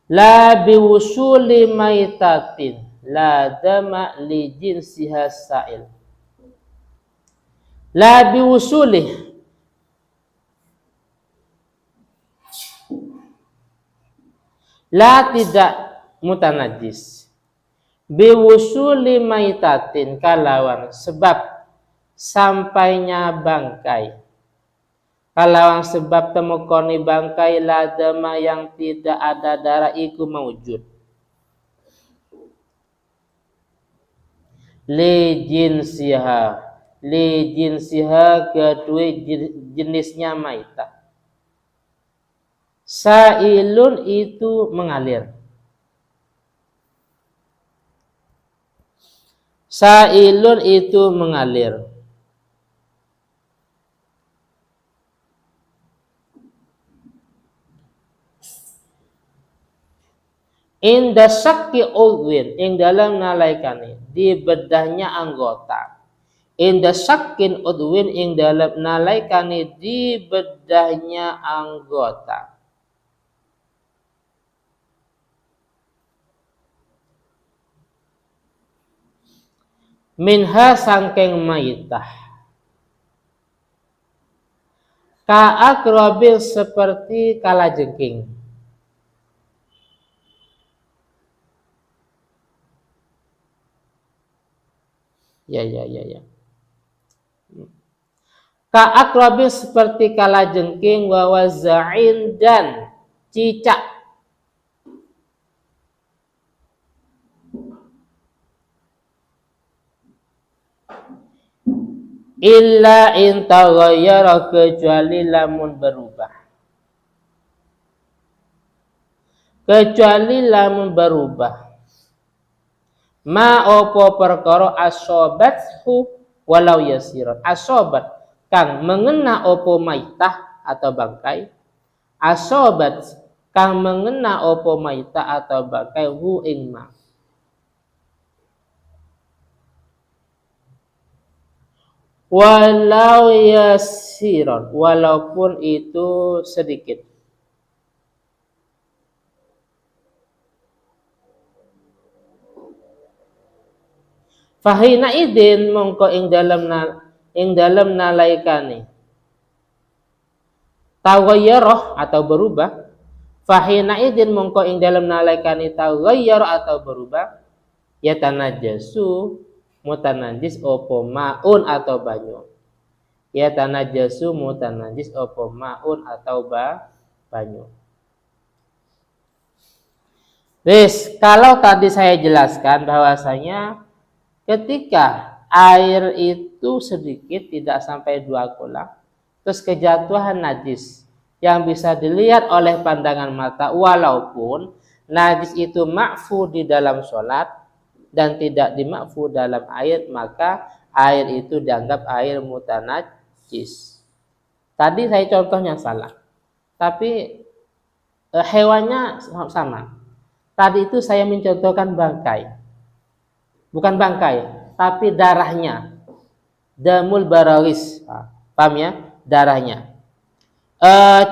La biwusuli maitatin la dama li jinsiha sa'il. La biwusuli, la tidak mutanajis. Biwusuli maitatin kalawan sebab sampainya bangkai. Kalawan sebab temukoni bangkai ladama yang tidak ada darah iku mawujud. Li jinsiha kedua jenisnya maitah. Sa'ilun itu mengalir. Sa'ilun itu mengalir. Inda syakki udwin, ing dalam nalaikani di bedahnya anggota. Inda syakkin udwin, ing dalam nalaikani di bedahnya anggota. Minha sangkeng maitah. Ka'akrobil seperti kalajengking. Ya. Ka'akrobil seperti kalajengking wa waza'in dan cicak. Illa in taghayyara, kecuali lamun berubah. Kecuali lamun berubah. Ma opo perkara asobathu walau yasiron. Asobat kang mengena opo maitah atau bangkai. Asobat kang mengena opo maitah atau bangkai hu ing ma. Walau yasiron, walaupun itu sedikit. Fahina idin mongko ing dalam nalaikani taghayyarah atau berubah. Fahina idin mongko ing dalam nalaikani taghayyarah atau berubah, yatanajasu mutanajis opo maun atau banyu. Yatanajasu mutanajis opo maun atau banyu. Kalau tadi saya jelaskan bahwasanya ketika air itu sedikit, tidak sampai 2 kolam, terus kejatuhan najis yang bisa dilihat oleh pandangan mata, walaupun najis itu ma'fu di dalam sholat dan tidak dimakfu dalam air, maka air itu dianggap air mutanajis. Tadi saya contohnya salah, tapi hewannya sama. Tadi itu saya mencontohkan bangkai. Bukan bangkai, tapi darahnya. Damul barawis. Paham ya? Darahnya.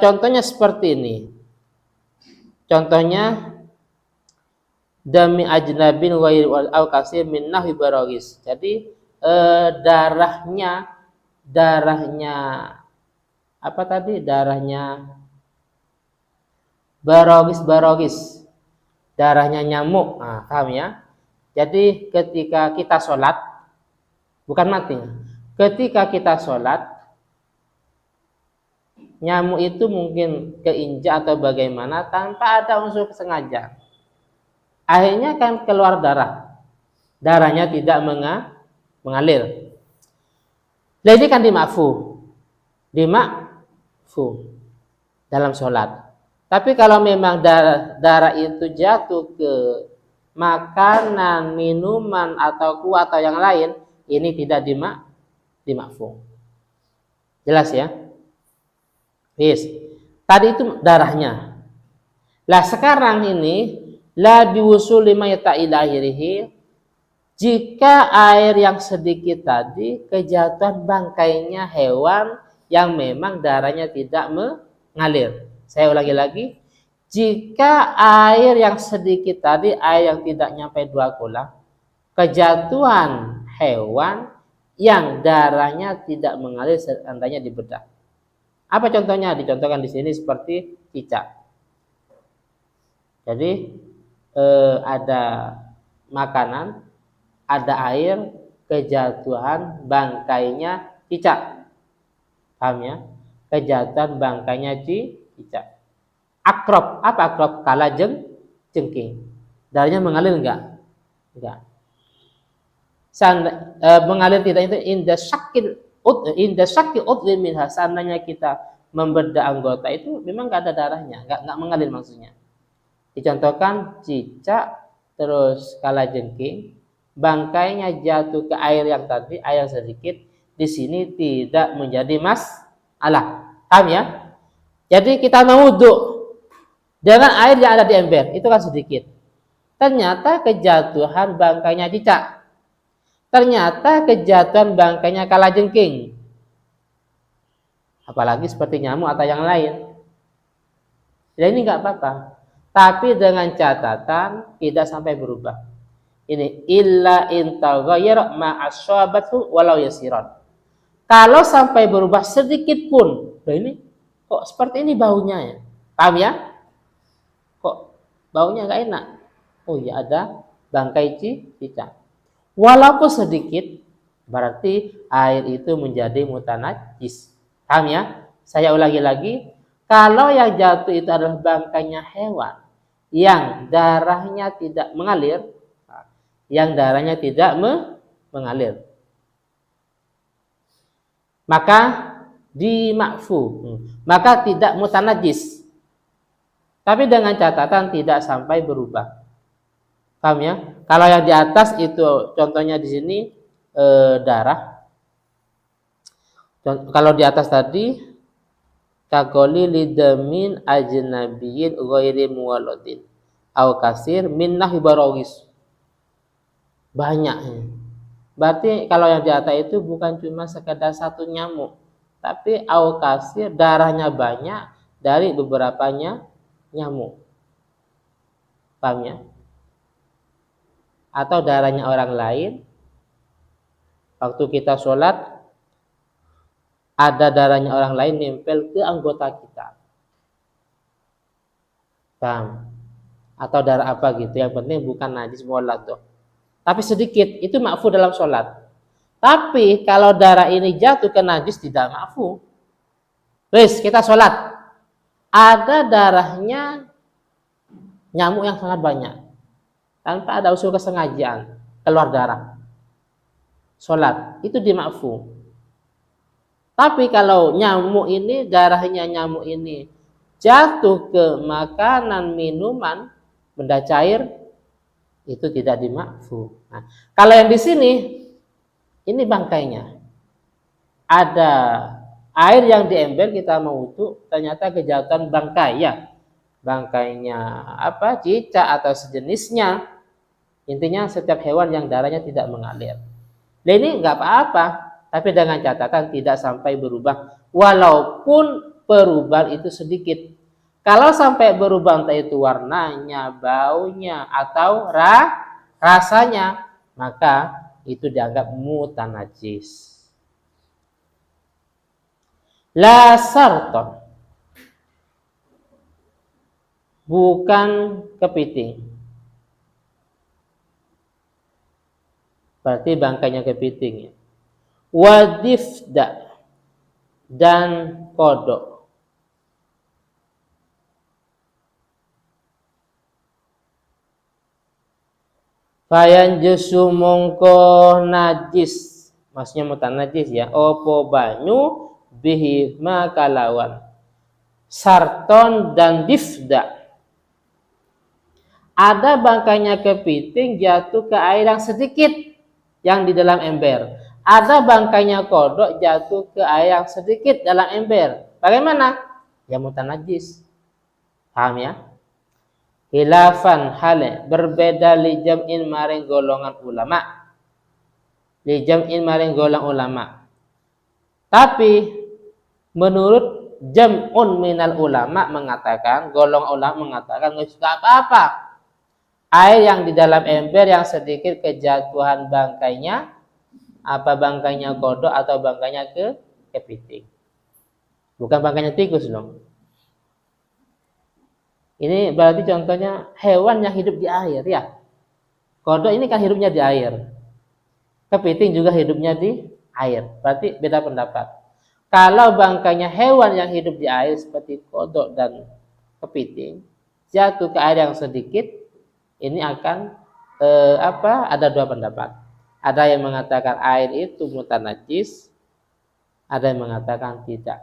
Contohnya seperti ini. Contohnya dami ajnabin ghairi wal kasir min nahwi barawis. Jadi darahnya apa tadi? Darahnya barawis. Darahnya nyamuk. Paham ya? Jadi ketika kita sholat, bukan mati. Ketika kita sholat, nyamuk itu mungkin keinjak atau bagaimana tanpa ada unsur sengaja. Akhirnya kan keluar darah. Darahnya tidak mengalir. Nah, ini kan dimakfu dalam sholat. Tapi kalau memang darah itu jatuh ke makanan, minuman atau kuah atau yang lain, ini tidak dimakfu. Jelas ya? Tadi itu darahnya. Lah sekarang ini la biwusuli mayta ila akhirih, jika air yang sedikit tadi kejatuhan bangkainya hewan yang memang darahnya tidak mengalir. Saya ulangi lagi. Jika air yang sedikit tadi, air yang tidak nyampe 2 kolam, kejatuhan hewan yang darahnya tidak mengalir seandainya dibedah. Apa contohnya? Dicontohkan di sini seperti cicak. Jadi ada makanan, ada air, kejatuhan bangkainya cicak. Paham ya? Kejatuhan bangkainya cicak. Akrab, apa akrab? Kalajengking. Darahnya mengalir enggak? Enggak. Mengalir tidak itu inda syakil udlin minha. Seandainya kita membedah anggota itu memang enggak ada darahnya, enggak mengalir maksudnya. Dicontohkan cicak terus kalajengking, bangkainya jatuh ke air yang tadi, air sedikit, di sini tidak menjadi masalah. Paham ya? Jadi kita mau wudhu dengan air yang ada di ember, itu kan sedikit. Ternyata kejatuhan bangkainya cicak. Ternyata kejatuhan bangkainya kalajengking. Apalagi seperti nyamuk atau yang lain. Ya ini enggak apa-apa. Tapi dengan catatan tidak sampai berubah. Ini illa in taghayyara ma ashabatu walau yasiran. Kalau sampai berubah sedikit pun, loh ini kok seperti ini baunya ya. Paham ya? Kok baunya enggak enak? Oh ya ada bangkai cicak. Walaupun sedikit, berarti air itu menjadi mutanajis. Paham ya? Saya ulangi lagi. Kalau yang jatuh itu adalah bangkainya hewan yang darahnya tidak mengalir, mengalir, maka dimakfu, maka tidak mutanajis. Tapi dengan catatan tidak sampai berubah. Paham ya? Kalau yang di atas itu contohnya di sini darah. Kalau di atas tadi kaqoli lidamin ajnabiyyin ghairi muwalladin au kasir min nahwi barawis. Banyak. Berarti kalau yang di atas itu bukan cuma sekedar satu nyamuk, tapi au kasir darahnya banyak dari beberapa nyamuk. Paham ya? Atau darahnya orang lain, waktu kita sholat ada darahnya orang lain nempel ke anggota kita. Paham? Atau darah apa gitu, yang penting bukan najis muallad tuh. Tapi sedikit, itu makfu dalam sholat. Tapi kalau darah ini jatuh ke najis tidak makfu. Wes, kita sholat, ada darahnya nyamuk yang sangat banyak, tanpa ada unsur kesengajaan keluar darah. Sholat, itu dimakfu. Tapi kalau nyamuk ini, darahnya nyamuk ini jatuh ke makanan, minuman, benda cair, itu tidak dimakfu. Nah, kalau yang di sini, ini bangkainya. Ada air yang di ember, kita mau wudhu, ternyata kejatuhan bangkai ya. Bangkainya apa? Cicak atau sejenisnya. Intinya setiap hewan yang darahnya tidak mengalir. Nah, ini enggak apa-apa. Tapi dengan catatan tidak sampai berubah. Walaupun perubahan itu sedikit. Kalau sampai berubah entah itu warnanya, baunya, atau rasanya, maka itu dianggap mutanajis. La sarton. Bukan kepiting. Berarti bangkainya kepiting ya. Wadifda dan kodok. Fayanjusu mongko najis, maksudnya mutanajis ya. Opo banyu bihi makalawan sarton dan difda. Ada bangkainya kepiting jatuh ke air yang sedikit yang di dalam ember. Ada bangkainya kodok jatuh ke air yang sedikit dalam ember. Bagaimana? Ya mutanajis. Paham ya? Khilafan hale berbeda li jam'in maring golongan ulama. Li jam'in maring golongan ulama. Tapi menurut jam'un minal ulama mengatakan, golongan ulama mengatakan nggak apa-apa. Air yang di dalam ember yang sedikit kejatuhan bangkainya, apa bangkainya kodok atau bangkainya kepiting. Bukan bangkainya tikus loh. Ini berarti contohnya hewan yang hidup di air ya. Kodok ini kan hidupnya di air. Kepiting juga hidupnya di air. Berarti beda pendapat. Kalau bangkainya hewan yang hidup di air seperti kodok dan kepiting jatuh ke air yang sedikit, ini akan ada dua pendapat. Ada yang mengatakan air itu mutanajis, ada yang mengatakan tidak.